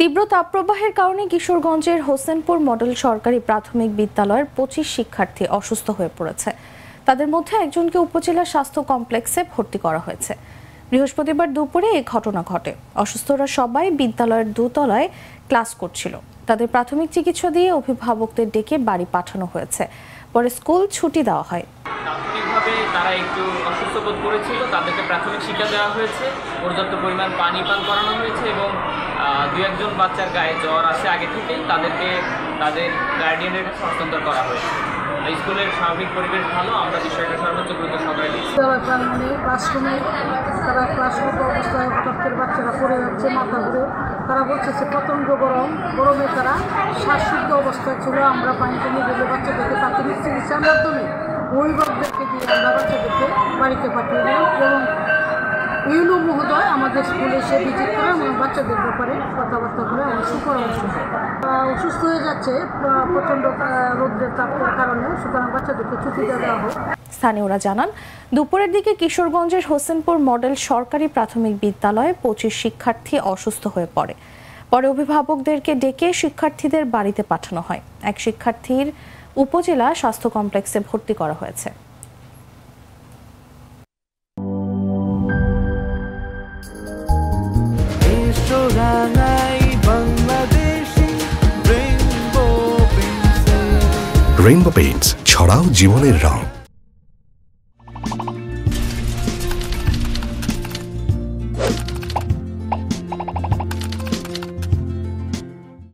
তীব্র তাপপ্রবাহের কারণে কিশোরগঞ্জের হোসেনপুর মডেল সরকারি প্রাথমিক বিদ্যালয়ের ২৫ শিক্ষার্থী অসুস্থ হয়ে পড়েছে। তাদের মধ্যে একজনকে উপজেলা স্বাস্থ্য কমপ্লেক্সে ভর্তি করা হয়েছে। বৃহস্পতিবার দুপুরে এই ঘটনা ঘটে। অসুস্থরা সবাই বিদ্যালয়ের দোতলায় ক্লাস করছিল। তাদের প্রাথমিক চিকিৎসা দিয়ে অভিভাবকদের ডেকে বাড়ি পাঠানো হয়েছে। পরে স্কুল ছুটি দেওয়া হয়। প্রাথমিকভাবে তারা একটু অসুস্থ বোধ করেছিল, তাদেরকে প্রাথমিক শিক্ষা দেওয়া হয়েছে, পর্যাপ্ত পরিমাণ পানি পান করানো হয়েছে এবং দু একজন বাচ্চার গায়ে জ্বর আসে আগে থেকেই, তাদেরকে তাদের গার্ডিয়ানের কাছে হস্তান্তর করা হয়েছে। স্কুলের স্বাভাবিক পরিবেশ ভালো, আমরা বিষয়টা সর্বোচ্চ গুরুত্ব সহকারে দিচ্ছি। ক্লাসরুমে তারা ক্লাসরুম অবস্থায় হঠাৎ বাচ্চারা পড়ে যাচ্ছে, মাথা ঘুরে তারা বলছে প্রচণ্ড গরমে তারা শ্বাসরুদ্ধ অবস্থায় ছিল। আমরা পানিতে নিয়ে গেলে বাচ্চাদেরকে প্রাথমিক চিকিৎসার মাধ্যমে অভিভাবকদেরকে দিয়ে আমরা বাচ্চাদেরকে বাড়িতে পাঠিয়ে দিলাম এবং ইউনো মহোদয় আমাদের স্কুলে এসে ভিজিট করে এবং বাচ্চাদের ব্যাপারে কথাবার্তা বলে আমার সুপরামর্শ অসুস্থ হয়ে যাচ্ছে প্রচণ্ড রোদ্রের তাপের কারণে, সুতরাং বাচ্চাদেরকে ছুটি দেওয়া হোক। স্থানীয়রা জানান, দুপুরের দিকে কিশোরগঞ্জের হোসেনপুর মডেল সরকারি প্রাথমিক বিদ্যালয়ে ২৫ শিক্ষার্থী অসুস্থ হয়ে পড়ে। পরে অভিভাবকদেরকে ডেকে শিক্ষার্থীদের বাড়িতে পাঠানো হয়। এক শিক্ষার্থীর উপজেলা স্বাস্থ্য কমপ্লেক্সে ভর্তি করা হয়েছে। রেইনবো পেইন্টস, ছড়াও জীবনের রং।